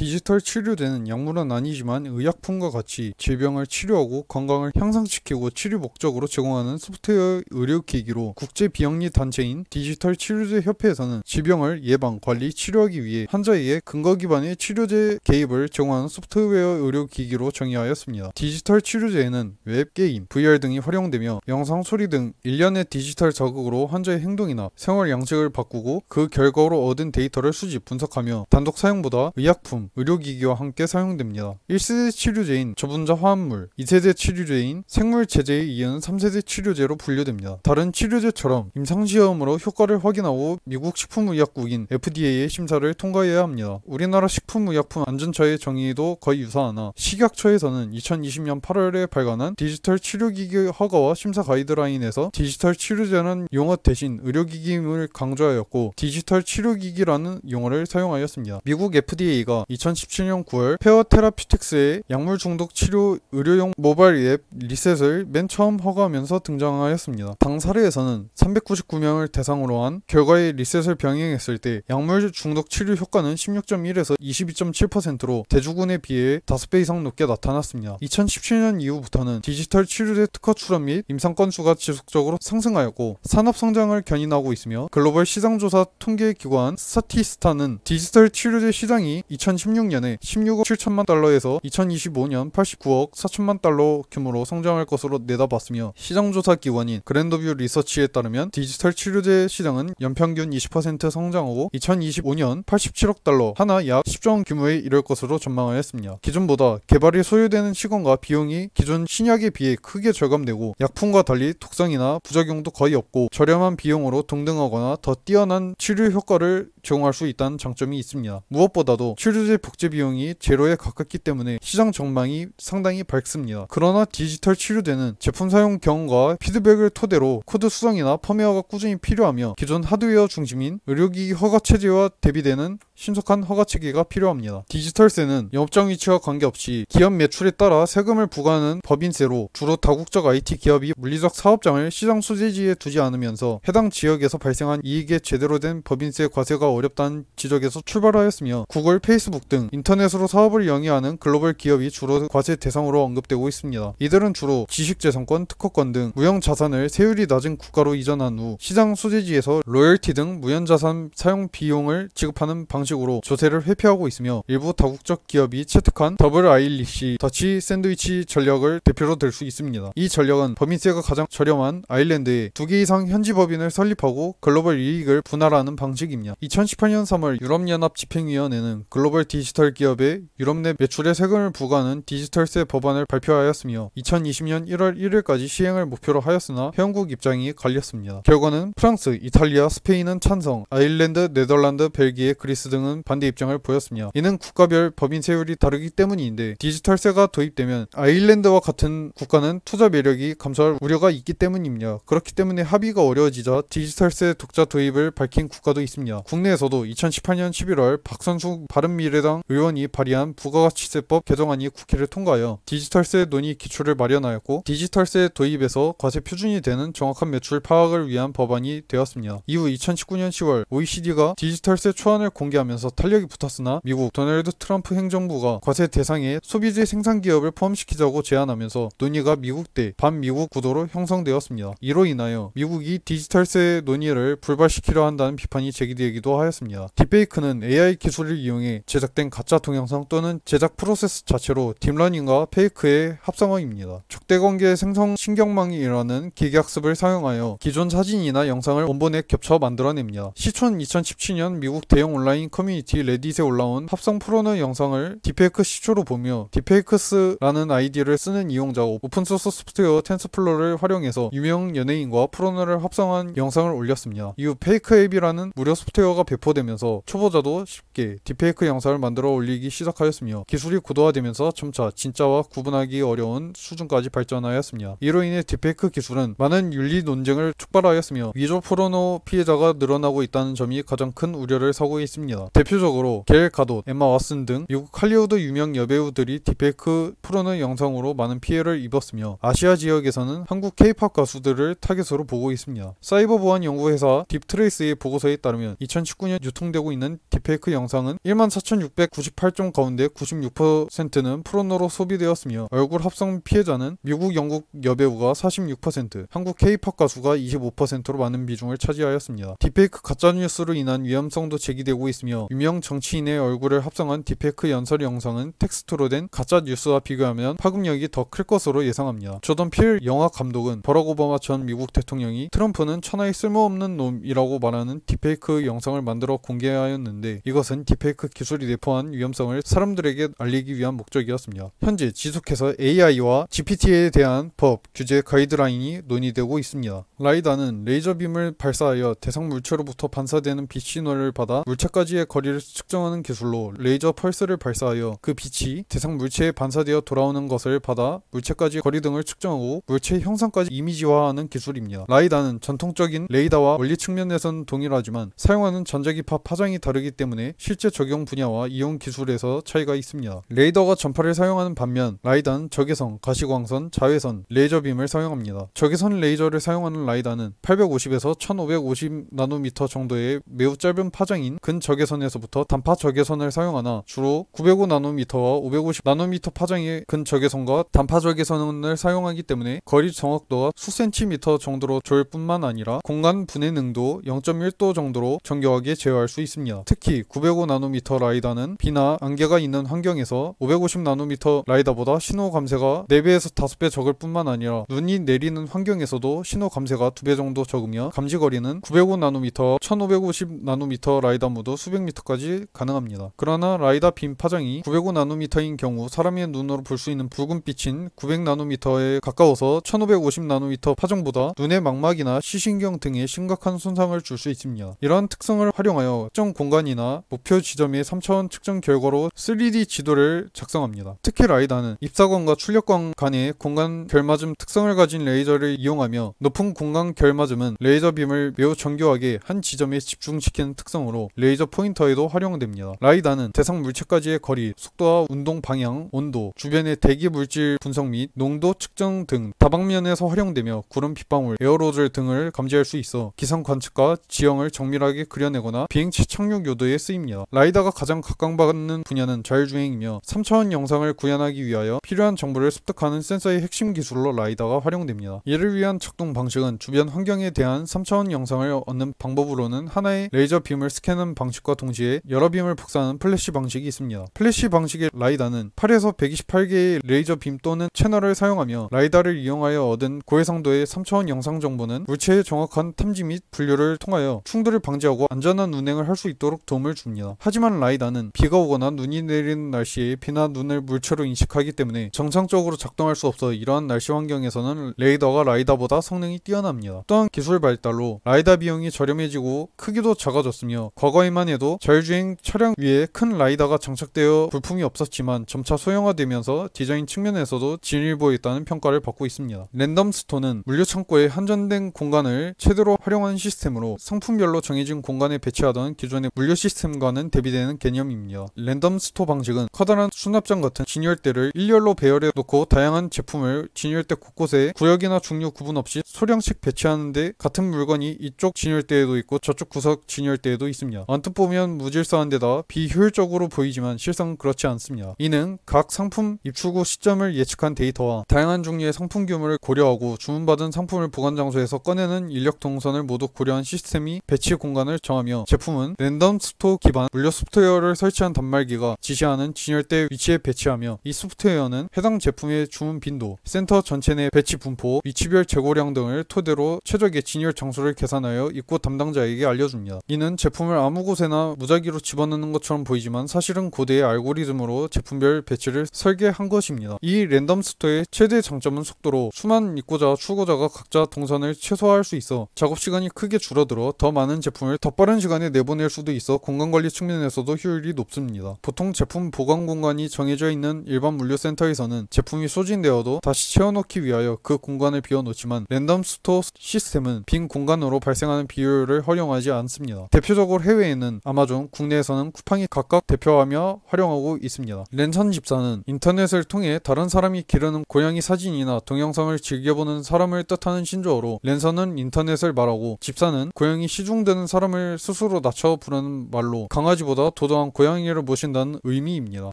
디지털 치료제는 약물은 아니지만 의약품과 같이 질병을 치료하고 건강을 향상시키고 치료 목적으로 제공하는 소프트웨어 의료기기로 국제비영리 단체인 디지털 치료제 협회에서는 질병을 예방, 관리, 치료하기 위해 환자에게 근거 기반의 치료제 개입을 제공하는 소프트웨어 의료기기로 정의하였습니다. 디지털 치료제에는 웹, 게임, VR 등이 활용되며 영상, 소리 등 일련의 디지털 자극으로 환자의 행동이나 생활 양식을 바꾸고 그 결과로 얻은 데이터를 수집, 분석하며 단독 사용보다 의약품, 의료기기와 함께 사용됩니다. 1세대 치료제인 저분자 화합물, 2세대 치료제인 생물체제에 이은 3세대 치료제로 분류됩니다. 다른 치료제처럼 임상시험으로 효과를 확인하고 미국 식품의약국인 FDA의 심사를 통과해야 합니다. 우리나라 식품의약품 안전처의 정의도 거의 유사하나 식약처에서는 2020년 8월에 발간한 디지털 치료기기 허가와 심사 가이드라인에서 디지털 치료제라는 용어 대신 의료기기임을 강조하였고 디지털 치료기기라는 용어를 사용하였습니다. 미국 FDA가 2017년 9월 페어 테라피틱스의 약물 중독 치료 의료용 모바일 앱 리셋을 맨 처음 허가하면서 등장하였습니다. 당 사례에서는 399명을 대상으로 한 결과의 리셋을 병행했을 때 약물 중독 치료 효과는 16.1에서 22.7%로 대주군에 비해 5배 이상 높게 나타났습니다. 2017년 이후부터는 디지털 치료제 특허 출원 및 임상 건수가 지속적으로 상승하였고 산업 성장을 견인하고 있으며 글로벌 시장조사 통계기관 스타티스타는 디지털 치료제 시장이 2016년에 16억 7천만 달러에서 2025년 89억 4천만 달러 규모로 성장할 것으로 내다봤으며 시장조사 기관인 그랜더뷰 리서치에 따르면 디지털 치료제 시장은 연평균 20% 성장하고 2025년 87억 달러, 하나 약 10조 원 규모에 이를 것으로 전망하였습니다. 기존보다 개발이 소요되는 시간과 비용이 기존 신약에 비해 크게 절감되고 약품과 달리 독성이나 부작용도 거의 없고 저렴한 비용으로 동등하거나 더 뛰어난 치료 효과를 제공할 수 있다는 장점이 있습니다. 무엇보다도 치료제 복제 비용이 제로에 가깝기 때문에 시장 전망이 상당히 밝습니다. 그러나 디지털 치료제는 제품 사용 경험과 피드백을 토대로 코드 수정이나 펌웨어가 꾸준히 필요하며 기존 하드웨어 중심인 의료기기 허가 체제와 대비되는 신속한 허가 체계가 필요합니다. 디지털세는 영업장 위치와 관계없이 기업 매출에 따라 세금을 부과하는 법인세로 주로 다국적 IT 기업이 물리적 사업장을 시장 소재지에 두지 않으면서 해당 지역에서 발생한 이익에 제대로 된 법인세 과세가 어렵다는 지적에서 출발하였으며 구글, 페이스북 등 인터넷으로 사업을 영위하는 글로벌 기업이 주로 과세 대상으로 언급되고 있습니다. 이들은 주로 지식재산권, 특허권 등 무형자산을 세율이 낮은 국가로 이전한 후 시장 소재지에서 로열티 등 무형자산 사용 비용을 지급하는 방식으로 조세를 회피하고 있으며 일부 다국적 기업이 채택한 더블 아일리시 더치 샌드위치 전략을 대표로 들 수 있습니다. 이 전략은 법인세가 가장 저렴한 아일랜드에 2개 이상 현지 법인을 설립하고 글로벌 이익을 분할하는 방식입니다. 2018년 3월 유럽연합 집행위원회는 글로벌 디지털 기업의 유럽 내 매출에 세금을 부과하는 디지털세 법안을 발표하였으며 2020년 1월 1일까지 시행을 목표로 하였으나 회원국 입장이 갈렸습니다. 결과는 프랑스, 이탈리아, 스페인은 찬성, 아일랜드, 네덜란드, 벨기에, 그리스 등은 반대 입장을 보였습니다. 이는 국가별 법인세율이 다르기 때문인데 디지털세가 도입되면 아일랜드와 같은 국가는 투자 매력이 감소할 우려가 있기 때문입니다. 그렇기 때문에 합의가 어려워지자 디지털세 독자 도입을 밝힌 국가도 있습니다. 국내에서도 2018년 11월 박선숙 바른미래당 의원이 발의한 부가가치세법 개정안이 국회를 통과하여 디지털세 논의 기초를 마련하였고 디지털세 도입에서 과세 표준이 되는 정확한 매출 파악을 위한 법안이 되었습니다. 이후 2019년 10월 OECD가 디지털세 초안을 공개하면서 탄력이 붙었으나 미국 도널드 트럼프 행정부가 과세 대상에 소비재 생산기업을 포함시키자고 제안하면서 논의가 미국 대 반미국 구도로 형성되었습니다. 이로 인하여 미국이 디지털세 논의를 불발시키려 한다는 비판이 제기되기도 하였습니다. 딥페이크는 AI 기술을 이용해 제작된 가짜 동영상 또는 제작 프로세스 자체로 딥러닝과 페이크의 합성어입니다. 족대관계 생성 신경망이 일어나는 기계학습을 사용하여 기존 사진이나 영상을 원본에 겹쳐 만들어냅니다. 시촌 2017년 미국 대형 온라인 커뮤니티 레딧에 올라온 합성 포르노 영상을 딥페이크 시초로 보며 딥페이크스라는 아이디를 쓰는 이용자가 오픈소스 소프트웨어 텐서플로우를 활용해서 유명 연예인과 포르노를 합성한 영상을 올렸습니다. 이후 페이크 앱이라는 무료 소프트웨어가 배포되면서 초보자도 쉽게 딥페이크 영상을 만들어 올리기 시작하였으며 기술이 고도화되면서 점차 진짜와 구분하기 어려운 수준까지 발전하였습니다. 이로 인해 딥페이크 기술은 많은 윤리 논쟁을 촉발하였으며 위조 포르노 피해자가 늘어나고 있다는 점이 가장 큰 우려를 사고 있습니다. 있습니다. 대표적으로 겔 가돗, 엠마 왓슨 등 미국 할리우드 유명 여배우들이 딥페이크 풀어놓은 영상으로 많은 피해를 입었으며 아시아 지역에서는 한국 K-팝 가수들을 타겟으로 보고 있습니다. 사이버 보안 연구회사 딥트레이스의 보고서에 따르면 2019년 유통되고 있는 딥페이크 영상은 14,698종 가운데 96%는 포르노로 소비되었으며 얼굴 합성 피해자는 미국, 영국 여배우가 46%, 한국 K-팝 가수가 25%로 많은 비중을 차지하였습니다. 딥페이크 가짜뉴스로 인한 위험성도 제기되고 있으며 유명 정치인의 얼굴을 합성한 딥페이크 연설 영상은 텍스트로 된 가짜뉴스와 비교하면 파급력이 더 클 것으로 예상합니다. 조던 필 영화 감독은 버락 오바마 전 미국 대통령이 트럼프는 천하의 쓸모없는 놈이라고 말하는 딥페이크 영상을 만들어 공개하였는데 이것은 딥페이크 기술이 내포한 위험성을 사람들에게 알리기 위한 목적이었습니다. 현재 지속해서 AI와 GPT에 대한 법, 규제 가이드라인이 논의되고 있습니다. 라이다는 레이저빔을 발사하여 대상 물체로부터 반사되는 빛 신호를 받아 물체까지의 거리를 측정하는 기술로 레이저 펄스를 발사하여 그 빛이 대상 물체에 반사되어 돌아오는 것을 받아 물체까지 거리 등을 측정하고 물체 형상까지 이미지화하는 기술입니다. 라이다는 전통적인 레이더와 원리 측면에서는 동일하지만 사용하는 전자기파 파장이 다르기 때문에 실제 적용 분야와 이용 기술에서 차이가 있습니다. 레이더가 전파를 사용하는 반면 라이다는 적외선, 가시광선, 자외선, 레이저빔을 사용합니다. 적외선 레이저를 사용하는 라이다는 850에서 1550나노미터 정도의 매우 짧은 파장인 근적외선에서부터 단파 적외선을 사용하나 주로 905나노미터와 550나노미터 파장의 근적외선과 단파 적외선을 사용하기 때문에 거리 정확도가 수센티미터 정도로 좋을 뿐만 아니라 공간 분해 능도 0.1도 정도로 정교하게 제어할 수 있습니다. 특히 905나노미터 라이다는 비나 안개가 있는 환경에서 550나노미터 라이다보다 신호 감쇄가 4배에서 5배 적을 뿐만 아니라 눈이 내리는 환경에서도 신호 감쇄가 2배 정도 적으며 감지 거리는 905나노미터, 1550나노미터 라이다 모두 수백 미터까지 가능합니다. 그러나 라이다 빔 파장이 905나노미터인 경우 사람의 눈으로 볼 수 있는 붉은 빛인 900나노미터에 가까워서 1550나노미터 파장보다 눈의 망막이나 시신경 등에 심각한 손상을 줄 수 있습니다. 이러한 특성을 활용하여 특정 공간이나 목표 지점의 3차원 측정 결과로 3D 지도를 작성합니다. 특히 라이다는 입사광과 출력광 간의 공간 결맞음 특성을 가진 레이저를 이용하며 높은 공간 결맞음은 레이저 빔을 매우 정교하게 한 지점에 집중시키는 특성으로 레이저 포인터에도 활용됩니다. 라이다는 대상 물체까지의 거리, 속도와 운동 방향, 온도, 주변의 대기 물질 분석 및 농도 측정 등 다방면에서 활용되며 구름 빗방울, 에어로졸 등을 감지할 수 있어 기상 관측과 지형을 정밀하게 그려내거나 비행체 착륙 요도에 쓰입니다. 라이다가 가장 각광받는 분야는 자율주행이며 3차원 영상을 구현하기 위하여 필요한 정보를 습득하는 센서의 핵심 기술로 라이다가 활용됩니다. 이를 위한 작동 방식은 주변 환경에 대한 3차원 영상을 얻는 방법으로는 하나의 레이저 빔을 스캔하는 방식과 동시에 여러 빔을 복사하는 플래시 방식이 있습니다. 플래시 방식의 라이다는 8에서 128개의 레이저 빔 또는 채널을 사용하며 라이다를 이용하여 얻은 고해상도의 3차원 영상 정보는 물체의 정확한 탐지 및 분류를 통하여 충돌을 방지하고 안전한 운행을 할 수 있도록 도움을 줍니다. 하지만 라이다는 비가 오거나 눈이 내리는 날씨에 비나 눈을 물체로 인식하기 때문에 정상적으로 작동할 수 없어 이러한 날씨 환경에서는 레이더가 라이다보다 성능이 뛰어납니다. 또한 기술 발달로 라이다 비용이 저렴해지고 크기도 작아졌으며 과거에만 해도 자율주행 차량 위에 큰 라이다가 장착되어 부품이 없었지만 점차 소형화되면서 디자인 측면에서도 진일보했다는 평가를 받고 있습니다. 랜덤 스토어는 물류 창고에 한정된 공간을 최대로 활용한 시스템으로 상품별로 정해진 공간에 배치하던 기존의 물류 시스템과는 대비되는 개념입니다. 랜덤 스토어 방식은 커다란 수납장 같은 진열대를 일렬로 배열해 놓고 다양한 제품을 진열대 곳곳에 구역이나 종류 구분 없이 소량씩 배치하는데 같은 물건이 이쪽 진열대에도 있고 저쪽 구석 진열대에도 있습니다. 언뜻 보면 무질서한 데다 비효율적으로 보이지만 실상 그렇지 않습니다. 이는 각 상품 입출구 시점을 예측한 데이터와 다양한 종류의 상품 규모를 고려하고 주문받은 상품을 보관 장소에서 꺼내는 인력 동선을 모두 고려한 시스템이 배치 공간을 정하며 제품은 랜덤 스토어 기반 물류 소프트웨어를 설치한 단말기가 지시하는 진열대 위치에 배치하며 이 소프트웨어는 해당 제품의 주문 빈도, 센터 전체 내 배치 분포, 위치별 재고량 등을 토대로 최적의 진열 장소를 계산하여 입고 담당자에게 알려줍니다. 이는 제품을 아무 곳에나 무작위로 집어넣는 것처럼 보이지만 사실은 고대의 알고리즘으로 제품별 배치를 설계한 것입니다. 이 랜덤 스토어의 최대 장점은 속도로 수많은 입고자와 출고자가 각자 동선을 최소화할 수 있어 작업 시간이 크게 줄어들어 더 많은 제품을 더 빠른 시간에 내보낼 수도 있어 공간관리 측면에서도 효율이 높습니다. 보통 제품 보관 공간이 정해져 있는 일반 물류센터에서는 제품이 소진되어도 다시 채워넣기 위하여 그 공간을 비워놓지만 랜덤 스토어 시스템은 빈 공간으로 발생하는 비효율을 허용하지 않습니다. 대표적으로 해외에는 아마존, 국내에서는 쿠팡이 각각 대표하며 활용하고 있습니다. 랜선 집사는 인터넷을 통해 다른 사람이 기르는 고양이 사진이나 동영상을 즐겨보는 사람을 뜻하는 신조어로, 랜선은 인터넷을 말하고 집사는 고양이 시중드는 사람을 스스로 낮춰 부르는 말로 강아지보다 도도한 고양이를 모신다는 의미입니다.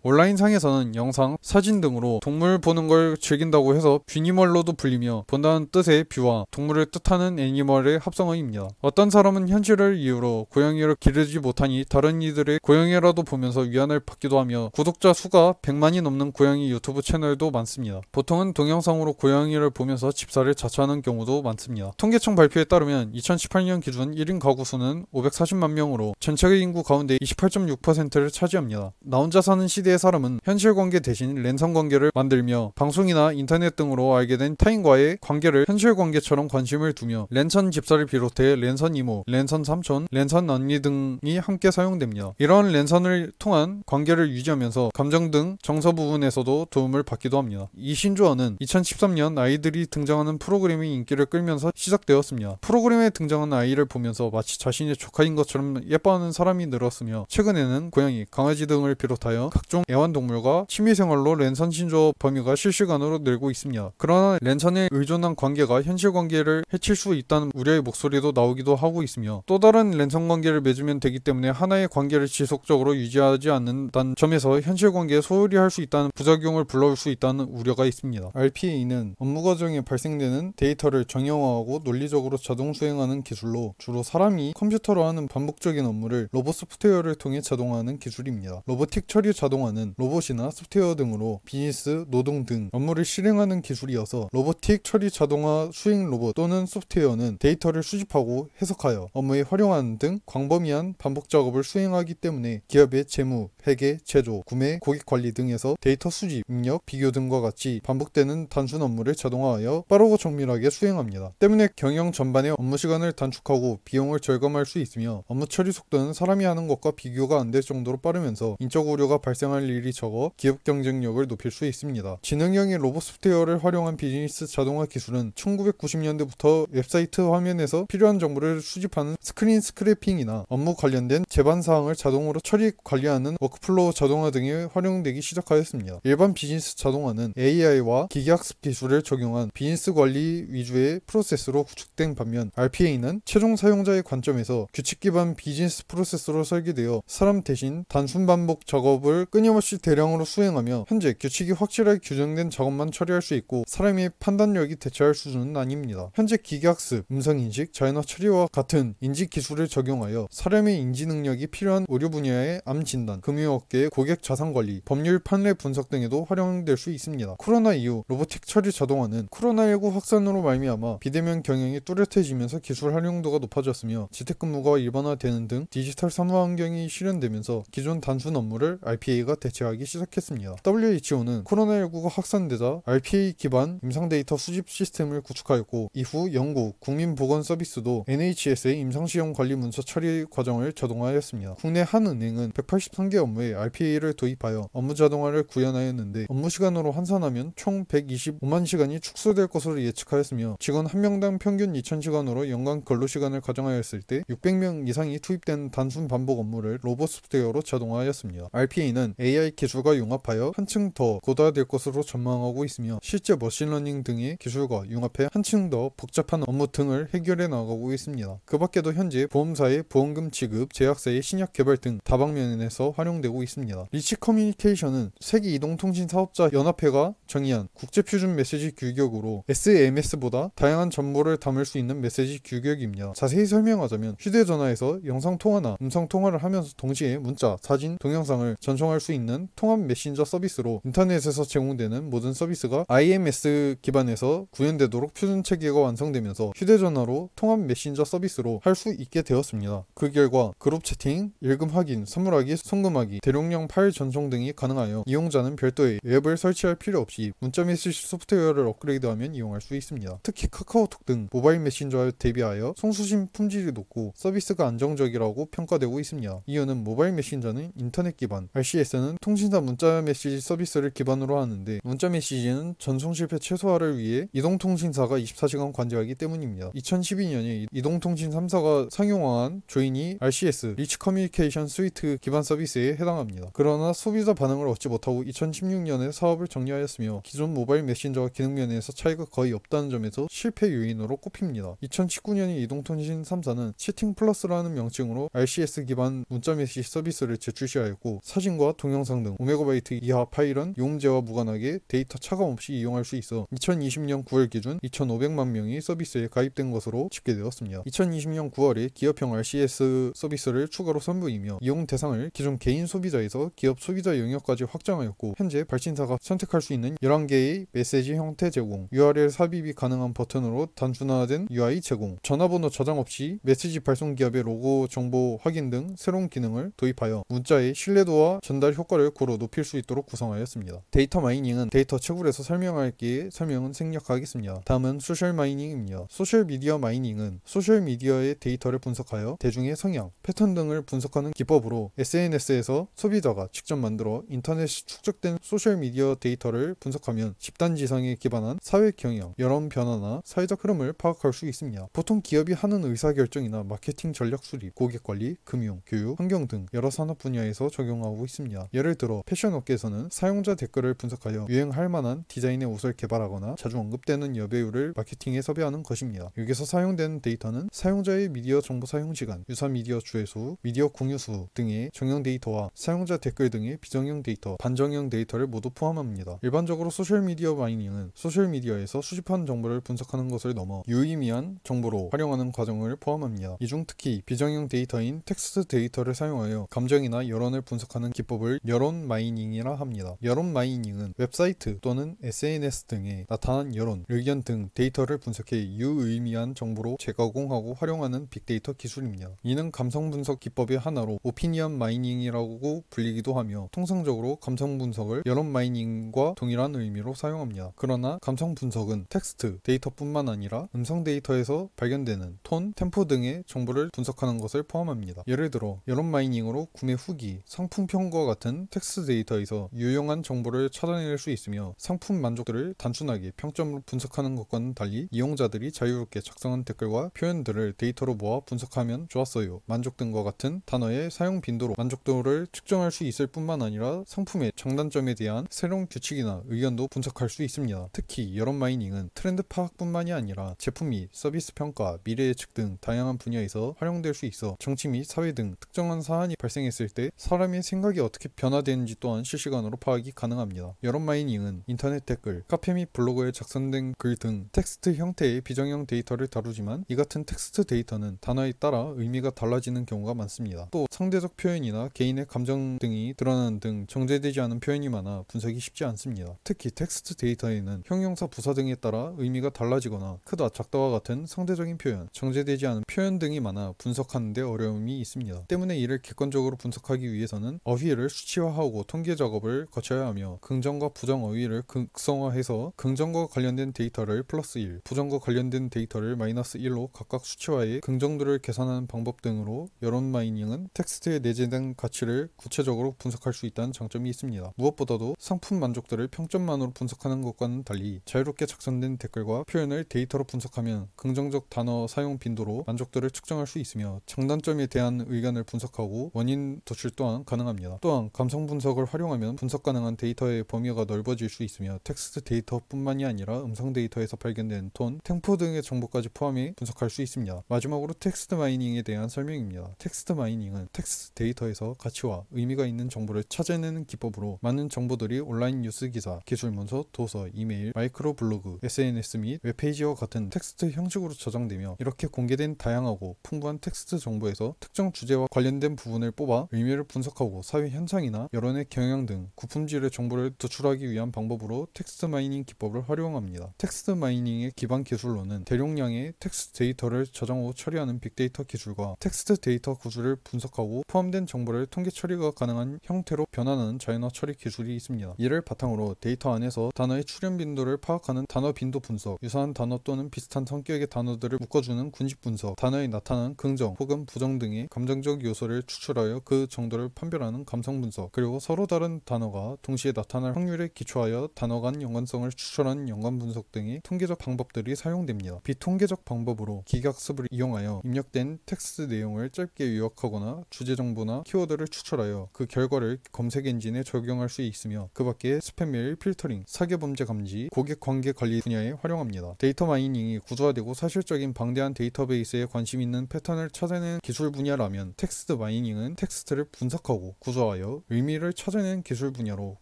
온라인상에서는 영상, 사진 등으로 동물 보는 걸 즐긴다고 해서 뷰니멀로도 불리며 본다는 뜻의 뷰와 동물을 뜻하는 애니멀의 합성어입니다. 어떤 사람은 현실을 이유로 고양이를 기르지 못하니 다른 이들의 고양이라도 보면서 위안을 받기도 하며 구독자 수가 100만이 넘는 고양이 유튜브 채널도 많습니다. 보통은 동영상으로 고양이를 보면서 집사를 자처하는 경우도 많습니다. 통계청 발표에 따르면 2018년 기준 1인 가구 수는 540만 명으로 전체 인구 가운데 28.6%를 차지합니다. 나 혼자 사는 시대의 사람은 현실 관계 대신 랜선 관계를 만들며 방송이나 인터넷 등으로 알게 된 타인과의 관계를 현실 관계처럼 관심을 두며 랜선 집사를 비롯해 랜선 이모, 랜선 삼촌, 랜선 언니 등이 함께 사용됩니다. 이러한 랜선을 통한 관계를 유지하면서 감정 등 정서 부분에서도 도움을 받기도 합니다. 이 신조어는 2013년 아이들이 등장하는 프로그램이 인기를 끌면서 시작되었습니다. 프로그램에 등장하는 아이를 보면서 마치 자신의 조카인 것처럼 예뻐하는 사람이 늘었으며 최근에는 고양이, 강아지 등을 비롯하여 각종 애완동물과 취미생활로 랜선 신조어 범위가 실시간으로 늘고 있습니다. 그러나 랜선에 의존한 관계가 현실 관계를 해칠 수 있다는 우려의 목소리도 나오기도 하고 있으며, 또 다른 랜선 관계를 맺으면 되기 때문에 하나의 관계를 지속적으로 유지하지 않는다는 점에서 현실 관계에 소홀히 할 수 있다는 부작용을 불러올 수 있다는 우려가 있습니다. RPA는 업무 과정에 발생되는 데이터를 정형화하고 논리적으로 자동 수행하는 기술로, 주로 사람이 컴퓨터로 하는 반복적인 업무를 로봇 소프트웨어를 통해 자동화하는 기술입니다. 로보틱 처리 자동화는 로봇이나 소프트웨어 등으로 비즈니스, 노동 등 업무를 실행하는 기술이어서, 로보틱 처리 자동화 수행 로봇 또는 소프트웨어는 데이터를 수집하고 해석하여 업무에 활용하는 등 광범위한 반복 작업을 수행하기 때문에 기업의 재무, 회계, 제조, 구매, 고객 관리 등에서 데이터 수집, 입력, 비교 등과 같이 반복되는 단순 업무를 자동화하여 빠르고 정밀하게 수행합니다. 때문에 경영 전반의 업무 시간을 단축하고 비용을 절감할 수 있으며, 업무 처리 속도는 사람이 하는 것과 비교가 안 될 정도로 빠르면서 인적 오류가 발생할 일이 적어 기업 경쟁력을 높일 수 있습니다. 지능형의 로봇 소프트웨어를 활용한 비즈니스 자동화 기술은 1990년대부터 웹사이트 화면에서 필요한 정보를 수집하는 스크린 스크래핑이나 업무 관련된 제반 사항을 자동으로 처리 관리하는 워크플로우 자동화 등에 활용되기 시작하였습니다. 일반 비즈니스 자동화는 AI와 기계학습 기술을 적용한 비즈니스 관리 위주의 프로세스로 구축된 반면, RPA는 최종 사용자의 관점에서 규칙 기반 비즈니스 프로세스로 설계되어 사람 대신 단순 반복 작업을 끊임없이 대량으로 수행하며, 현재 규칙이 확실하게 규정된 작업만 처리할 수 있고 사람의 판단력이 대체할 수준은 아닙니다. 현재 기계학습, 음성인식, 자연어 처리와 같은 인지 기술을 적용하여 사람의 인지 능력이 필요한 의료 분야의 암 진단, 금융업계의 고객 자산 관리, 법률 판례 분석 등에도 활용될 수 있습니다. 코로나 이후 로보틱 처리 자동화는 코로나19 확산으로 말미암아 비대면 경영이 뚜렷해지면서 기술 활용도가 높아졌으며, 재택근무가 일반화되는 등 디지털 사무 환경이 실현되면서 기존 단순 업무를 RPA가 대체하기 시작했습니다. WHO는 코로나19가 확산되자 RPA 기반 임상 데이터 수집 시스템을 구축하였고, 이후 영국 국민보건서비스도 NHS의 임상시험 관리 문서 처리 과정을 자동화하였습니다. 국내 한 은행은 183개 업무에 RPA를 도입하여 업무 자동화를 구현하였는데, 업무 시간으로 환산하면 총 125만 시간이 축소될 것으로 예측하였으며, 직원 한 명당 평균 2000시간으로 연간 근로시간을 가정하였을 때 600명 이상이 투입된 단순 반복 업무를 로봇 소프트웨어로 자동화하였습니다. RPA는 AI 기술과 융합하여 한층 더 고도화될 것으로 전망하고 있으며, 실제 머신러닝 등의 기술과 융합해 한층 더 복잡한 업무 등을 해결해 나가고 있습니다. 그 밖에도 현재 보험사의 보험금 지급, 제약사의 신약 개발 등 다방면에서 활용되고 있습니다. 리치 커뮤니케이션은 세계 이동통신 사업자 연합회가 정의한 국제 표준 메시지 규격으로 SMS보다 다양한 정보를 담을 수 있는 메시지 규격입니다. 자세히 설명하자면, 휴대전화에서 영상통화나 음성통화를 하면서 동시에 문자, 사진, 동영상을 전송할 수 있는 통합 메신저 서비스로, 인터넷에서 제공되는 모든 서비스가 IMS 기반에서 구현되도록 표준 체계가 완성되면서 휴대전화로 통합 메신저 서비스로 할 수 있게 되었습니다. 그 결과 그룹 채팅, 일금 확인, 선물하기, 송금하기, 대용량 파일 전송 등이 가능하여 이용자는 별도의 앱을 설치할 필요 없이 문자 메시지 소프트웨어를 업그레이드하면 이용할 수 있습니다. 특히 카카오톡 등 모바일 메신저에 대비하여 송수신 품질이 높고 서비스가 안정적이라고 평가되고 있습니다. 이유는 모바일 메신저는 인터넷 기반, RCS는 통신사 문자 메시지 서비스를 기반으로 하는데, 문자 메시지는 전송 실패 최소화를 위해 이동통신사가 24시간 관제하기 때문입니다. 2012년에 이동통신 3사가 상용화한 조인이 RCS, RCS 리치 커뮤니케이션 스위트 기반 서비스에 해당합니다. 그러나 소비자 반응을 얻지 못하고 2016년에 사업을 정리하였으며 기존 모바일 메신저와 기능 면에서 차이가 거의 없다는 점에서 실패 요인으로 꼽힙니다. 2019년에 이동통신 3사는 채팅 플러스라는 명칭으로 RCS 기반 문자 메시지 서비스를 재출시하였고 사진과 동영상 등 5MB 이하 파일은 요금제와 무관하게 데이터 차감 없이 이용할 수 있어 2020년 9월 기준 2,500만 명이 서비스에 가입된 것으로 집계되었습니다. 2020년 9월에 기업형 RCS 서비스를 추가로 선보이며 이용 대상을 기존 개인 소비자에서 기업 소비자 영역까지 확장하였고 현재 발신사가 선택할 수 있는 11개의 메시지 형태 제공, URL 삽입이 가능한 버튼으로 단순화된 UI 제공, 전화번호 저장 없이 메시지 발송 기업의 로고 정보 확인 등 새로운 기능을 도입하여 문자의 신뢰도와 전달 효과를 고루 높일 수 있도록 구성하였습니다. 데이터 마이닝은 데이터 채굴에서 설명할기에 설명은 생략하겠습니다. 다음은 소셜 마이닝입니다. 소셜 미디어 마이닝은 소셜 미디어의 데이터를 분석하여 대중의 성향, 패턴 등을 분석하는 기법으로 SNS에서 소비자가 직접 만들어 인터넷에 축적된 소셜 미디어 데이터를 분석하면 집단 지성에 기반한 사회 경영, 여론 변화나 사회적 흐름을 파악할 수 있습니다. 보통 기업이 하는 의사결정이나 마케팅 전략 수립, 고객 관리, 금융, 교육, 환경 등 여러 산업 분야에서 적용하고 있습니다. 예를 들어 패션 업계에서는 사용자 댓글을 분석하여 유행할 만한 디자인의 옷을 개발하거나 자주 언급되는 여배우를 마케팅에 섭외하는 것입니다. 여기서 사용되는 데이터는 사용자의 미디어 정보 사용 시간, 유사 미디어 주회수, 미디어 공유 수 등의 정형 데이터와 사용자 댓글 등의 비정형 데이터, 반정형 데이터를 모두 포함합니다. 일반적으로 소셜미디어 마이닝은 소셜미디어에서 수집한 정보를 분석하는 것을 넘어 유의미한 정보로 활용하는 과정을 포함합니다. 이 중 특히 비정형 데이터인 텍스트 데이터를 사용하여 감정이나 여론을 분석하는 기법을 여론 마이닝이라 합니다. 여론 마이닝은 웹사이트 또는 SNS 등에 나타난 여론, 의견 등 데이터를 분석해 유의미한 정보로 재가공하고 활용하는 빅데이터 기술입니다. 이는 감성 분석 기법의 하나로 오피니언 마이닝이라고 불리기도 하며 통상적으로 감성 분석을 여론 마이닝과 동일한 의미로 사용합니다. 그러나 감성 분석은 텍스트 데이터뿐만 아니라 음성 데이터에서 발견되는 톤, 템포 등의 정보를 분석하는 것을 포함합니다. 예를 들어 여론 마이닝으로 구매 후기, 상품평과 같은 텍스트 데이터에서 유용한 정보를 찾아낼 수 있으며 상품 만족도를 단순하게 평점으로 분석하는 것과는 달리 이용자들이 자유롭게 작성한 댓글과 표현들을 데이터로 모아 분석하면 좋았어요, 만족 등과 같은 단어의 사용 빈도로 만족도를 측정할 수 있을 뿐만 아니라 상품의 장단점에 대한 새로운 규칙이나 의견도 분석할 수 있습니다. 특히 여론 마이닝은 트렌드 파악뿐만이 아니라 제품 및 서비스 평가, 미래 예측 등 다양한 분야에서 활용될 수 있어 정치 및 사회 등 특정한 사안이 발생했을 때 사람의 생각이 어떻게 변화되는지 또한 실시간으로 파악이 가능합니다. 여론 마이닝은 인터넷 댓글, 카페 및 블로그에 작성된 글 등 텍스트 형태의 비정형 데이터를 다루지만 이 같은 텍스트 데이터는 단어에 따라 의미가 달라지는 경우가 많습니다. 또 상대적 표현이나 개인의 감정 등이 드러나는 등 정제되지 않은 표현이 많아 분석이 쉽지 않습니다. 특히 텍스트 데이터에는 형용사, 부사 등에 따라 의미가 달라지거나 크다, 작다와 같은 상대적인 표현, 정제되지 않은 표현 등이 많아 분석하는 데 어려움이 있습니다. 때문에 이를 객관적으로 분석하기 위해서는 어휘를 수치화하고 통계 작업을 거쳐야 하며 긍정과 부정 어휘를 극성화해서 긍정과 관련된 데이터를 플러스 1, 부정과 관련된 데이터를 마이너스 1로 각각 수치화해 긍정도를 계산하는 방법 등으로 여론 마이닝은 텍스트에 내재된 가치를 구체적으로 분석할 수 있다는 장점이 있습니다. 무엇보다도 상품 만족도를 평점만으로 분석하는 것과는 달리 자유롭게 작성된 댓글과 표현을 데이터로 분석하면 긍정적 단어 사용 빈도로 만족도를 측정할 수 있으며 장단점에 대한 의견을 분석하고 원인 도출 또한 가능합니다. 또한 감성 분석을 활용하면 분석 가능한 데이터의 범위가 넓어질 수 있으며 텍스트 데이터뿐만이 아니라 음성 데이터에서 발견된 톤, 템포 등의 정보까지 포함해 분석할 수 있습니다. 마지막으로 텍스트 마이닝에 대한 설명입니다. 텍스트 마이닝은 텍스트 데이터에서 가치와 의미가 있는 정보를 찾아내는 기법으로 많은 정보들이 온라인 뉴스 기사, 기술 문서, 도서, 이메일, 마이크로 블로그, SNS 및 웹페이지와 같은 텍스트 형식으로 저장되며 이렇게 공개된 다양하고 풍부한 텍스트 정보에서 특정 주제와 관련된 부분을 뽑아 의미를 분석하고 사회 현상이나 여론의 경향 등 고품질의 정보를 도출하기 위한 방법으로 텍스트 마이닝 기법을 활용합니다. 텍스트 마이닝의 기반 기술로는 대용량의 텍스트 데이터를 저장 후 처리하는 빅데이터 기술과 텍스트 데이터 구조를 분석하고 포함된 정보를 통계 처리가 가능한 형태로 변환하는 자연어 처리 기술이 있습니다. 이를 바탕으로 데이터 안에서 단어의 출현 빈도를 파악하는 단어 빈도 분석, 유사한 단어 또는 비슷한 성격의 단어들을 묶어주는 군집 분석, 단어에 나타나는 긍정 혹은 부정 등의 감정적 요소를 추출하여 그 정도를 판별하는 감성 분석, 그리고 서로 다른 단어가 동시에 나타날 확률에 기초하여 단어 간 연관성을 추출하는 연관 분석 등의 통계적 방법들이 사용됩니다. 비통계적 방법으로 기계학습을 이용하여 입력된 텍스트 내용을 짧게 쉽게 요약하거나 주제 정보나 키워드를 추출하여 그 결과를 검색 엔진에 적용할 수 있으며 그 밖에 스팸 메일 필터링, 사기범죄 감지, 고객 관계 관리 분야에 활용합니다. 데이터 마이닝이 구조화되고 사실적인 방대한 데이터베이스에 관심 있는 패턴을 찾아내는 기술 분야라면 텍스트 마이닝은 텍스트를 분석하고 구조화하여 의미를 찾아내는 기술 분야로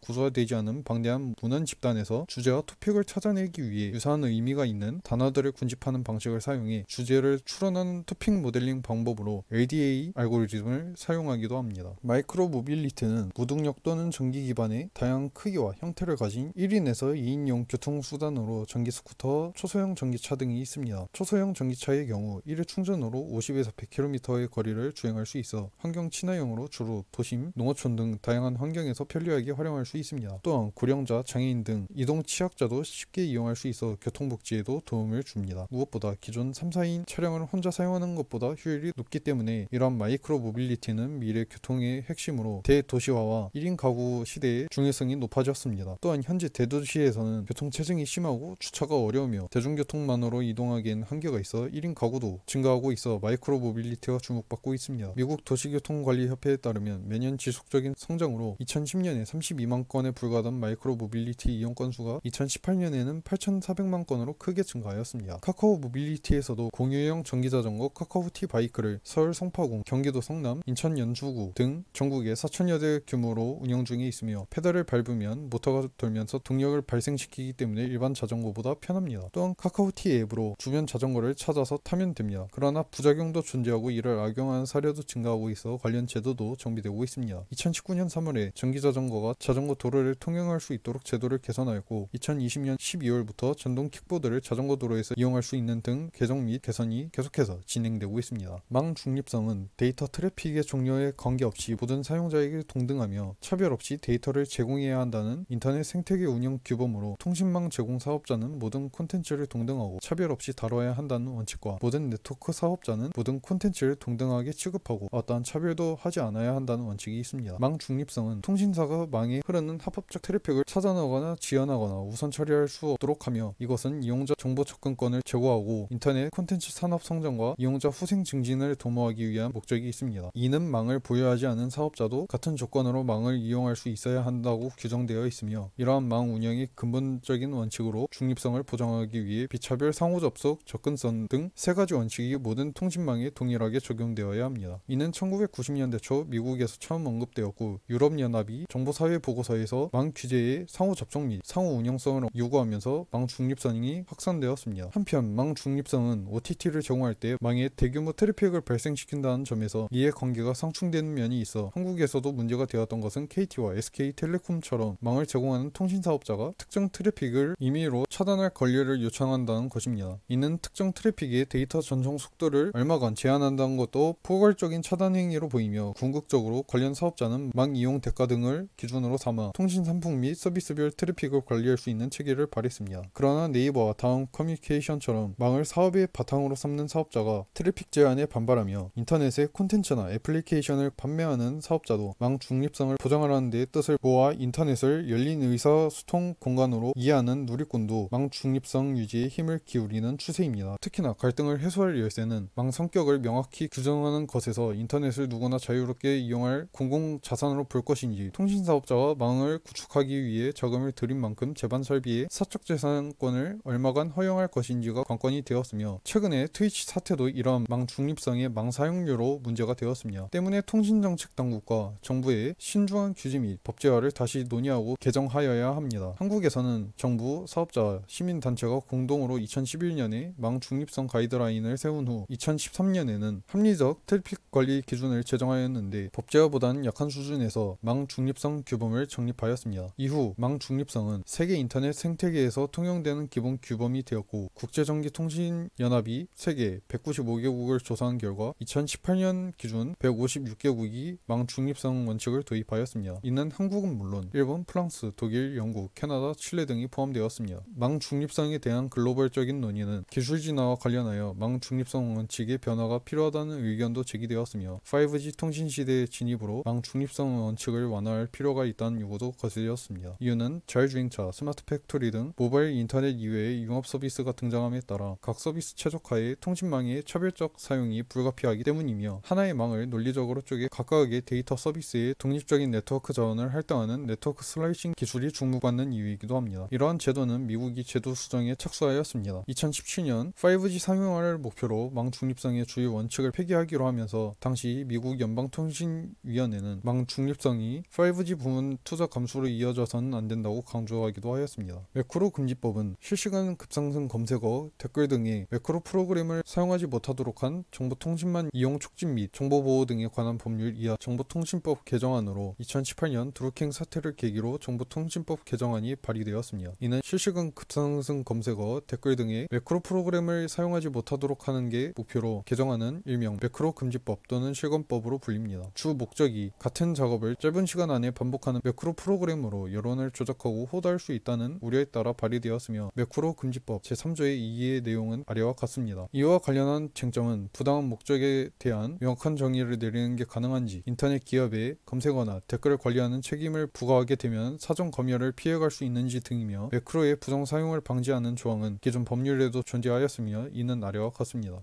구조화되지 않은 방대한 문헌 집단에서 주제와 토픽을 찾아내기 위해 유사한 의미가 있는 단어들을 군집하는 방식을 사용해 주제를 추론하는 토픽 모델링 방법으로 LDA 알고리즘을 사용하기도 합니다. 마이크로 모빌리티는 무동력 또는 전기 기반의 다양한 크기와 형태를 가진 1인에서 2인용 교통수단으로 전기 스쿠터, 초소형 전기차 등이 있습니다. 초소형 전기차의 경우 1회 충전으로 50에서 100km의 거리를 주행할 수 있어 환경 친화형으로 주로 도심, 농어촌 등 다양한 환경에서 편리하게 활용할 수 있습니다. 또한 고령자, 장애인 등 이동 취약자도 쉽게 이용할 수 있어 교통복지에도 도움을 줍니다. 무엇보다 기존 3, 4인 차량을 혼자 사용하는 것보다 효율이 높기 때문에 이러한 마이크로 모빌리티는 미래 교통의 핵심으로 대도시화와 1인 가구 시대의 중요성이 높아졌습니다. 또한 현재 대도시에서는 교통체증이 심하고 주차가 어려우며 대중교통만으로 이동하기엔 한계가 있어 1인 가구도 증가하고 있어 마이크로 모빌리티가 주목받고 있습니다. 미국 도시교통관리협회에 따르면 매년 지속적인 성장으로 2010년에 32만 건에 불과하던 마이크로 모빌리티 이용 건수가 2018년에는 8,400만 건으로 크게 증가하였습니다. 카카오 모빌리티에서도 공유형 전기자전거 카카오티 바이크를 서울 성파구, 경기도 성남, 인천 연주구 등 전국에 4,000여 대 규모로 운영 중에 있으며 페달을 밟으면 모터가 돌면서 동력을 발생시키기 때문에 일반 자전거보다 편합니다. 또한 카카오티 앱으로 주변 자전거를 찾아서 타면 됩니다. 그러나 부작용도 존재하고 이를 악용하는 사례도 증가하고 있어 관련 제도도 정비되고 있습니다. 2019년 3월에 전기자전거가 자전거 도로를 통행할 수 있도록 제도를 개선하였고 2020년 12월부터 전동 킥보드를 자전거 도로에서 이용할 수 있는 등 개정 및 개선이 계속해서 진행되고 있습니다. 망 중립성은 데이터 트래픽의 종류에 관계없이 모든 사용자에게 동등하며 차별 없이 데이터를 제공해야 한다는 인터넷 생태계 운영 규범으로 통신망 제공 사업자는 모든 콘텐츠를 동등하고 차별 없이 다뤄야 한다는 원칙과 모든 네트워크 사업자는 모든 콘텐츠를 동등하게 취급하고 어떠한 차별도 하지 않아야 한다는 원칙이 있습니다. 망 중립성은 통신사가 망에 흐르는 합법적 트래픽을 차단하거나 지연하거나 우선 처리할 수 없도록 하며 이것은 이용자 정보 접근권을 제고하고 인터넷 콘텐츠 산업 성장과 이용자 후생 증진을 도모하기 위한 목적이 있습니다. 이는 망을 보유하지 않은 사업자도 같은 조건으로 망을 이용할 수 있어야 한다고 규정되어 있으며 이러한 망 운영의 근본적인 원칙으로 중립성을 보장하기 위해 비차별 상호접속, 접근성 등 세 가지 원칙이 모든 통신망에 동일하게 적용되어야 합니다. 이는 1990년대 초 미국에서 처음 언급되었고 유럽연합이 정보사회보고서에서 망 규제의 상호접촉 및 상호운영성을 요구하면서 망 중립성이 확산되었습니다. 한편 망 중립성은 OTT를 제공할 때 망에 대규모 트래픽을 발생시킨다는 점에서 이해관계가 상충되는 면이 있어 한국에서도 문제가 되었던 것은 KT와 SK텔레콤처럼 망을 제공하는 통신사업자가 특정 트래픽을 임의로 차단할 권리를 요청한다는 것입니다. 이는 특정 트래픽의 데이터 전송 속도를 얼마간 제한한다는 것도 포괄적인 차단 행위로 보이며 궁극적으로 관련 사업자는 망 이용 대가 등을 기준으로 삼아 통신 상품 및 서비스별 트래픽을 관리할 수 있는 체계를 발휘했습니다. 그러나 네이버와 다음 커뮤니케이션처럼 망을 사업의 바탕으로 삼는 사업자가 트래픽 제한에 반발하며 인터넷의 콘텐츠나 애플리케이션을 판매하는 사업자도 망 중립성을 보장하라는 데 뜻을 모아 인터넷을 열린 의사소통 공간으로 이해하는 누리꾼도 망 중립성 유지에 힘을 기울이는 추세입니다. 특히나 갈등을 해소할 열쇠는 망 성격을 명확히 규정하는 것에서 인터넷을 누구나 자유롭게 이용할 공공자산으로 볼 것인지 통신사업자가 망을 구축하기 위해 자금을 들인 만큼 재반 설비의 사적재산권을 얼마간 허용할 것인지가 관건이 되었으며 최근에 트위치 사태도 이러한 망 중립성의 망 사용료로 문제가 되었습니다. 때문에 통신정책당국과 정부의 신중한 규제 및 법제화를 다시 논의하고 개정하여야 합니다. 한국에서는 정부, 사업자, 시민단체가 공동으로 2011년에 망 중립성 가이드라인을 세운 후 2013년에는 합리적 트래픽 관리 기준을 제정하였는데 법제화보다는 약한 수준에서 망 중립성 규범을 정립하였습니다. 이후 망 중립성은 세계 인터넷 생태계에서 통용되는 기본 규범이 되었고 국제전기통신연합이 세계 195개국을 조사한 결과 2018년 기준 156개국이 망 중립성 원칙을 도입하였습니다. 이는 한국은 물론 일본, 프랑스, 독일, 영국, 캐나다, 칠레 등이 포함되었습니다. 망 중립성에 대한 글로벌적인 논의는 기술 진화와 관련하여 망 중립성 원칙의 변화가 필요하다는 의견도 제기되었으며 5G 통신 시대의 진입으로 망 중립성 원칙을 완화할 필요가 있다는 요구도 거슬렸습니다. 이유는 자율주행차, 스마트 팩토리 등 모바일 인터넷 이외의 융합 서비스가 등장함에 따라 각 서비스 최적화에 통신망의 차별적 사용이 불가피하기 때문입니다. 때문이며 하나의 망을 논리적으로 쪼개 각각의 데이터 서비스의 독립적인 네트워크 자원을 할당하는 네트워크 슬라이싱 기술이 주목받는 이유이기도 합니다. 이러한 제도는 미국이 제도 수정에 착수하였습니다. 2017년 5G 상용화를 목표로 망 중립성의 주요 원칙을 폐기하기로 하면서 당시 미국 연방통신위원회는 망 중립성이 5G 부문 투자 감소로 이어져서는 안 된다고 강조하기도 하였습니다. 매크로 금지법은 실시간 급상승 검색어, 댓글 등의 매크로 프로그램을 사용하지 못하도록 한 정보통신망 이용 촉진 및 정보보호 등에 관한 법률 이하 정보통신법 개정안으로 2018년 드루킹 사태를 계기로 정보통신법 개정안이 발의되었습니다. 이는 실시간 급상승 검색어, 댓글 등의 매크로 프로그램을 사용하지 못하도록 하는 게 목표로 개정하는 일명 매크로 금지법 또는 실검법으로 불립니다. 주 목적이 같은 작업을 짧은 시간 안에 반복하는 매크로 프로그램으로 여론을 조작하고 호도할 수 있다는 우려에 따라 발의되었으며 매크로 금지법 제3조의 2의 내용은 아래와 같습니다. 이와 관련한 쟁점은 부당한 목적에 대한 명확한 정의를 내리는 게 가능한지, 인터넷 기업에 검색어나 댓글을 관리하는 책임을 부과하게 되면 사전 검열을 피해갈 수 있는지 등이며 매크로의 부정 사용을 방지하는 조항은 기존 법률에도 존재하였으며 이는 아래와 같습니다.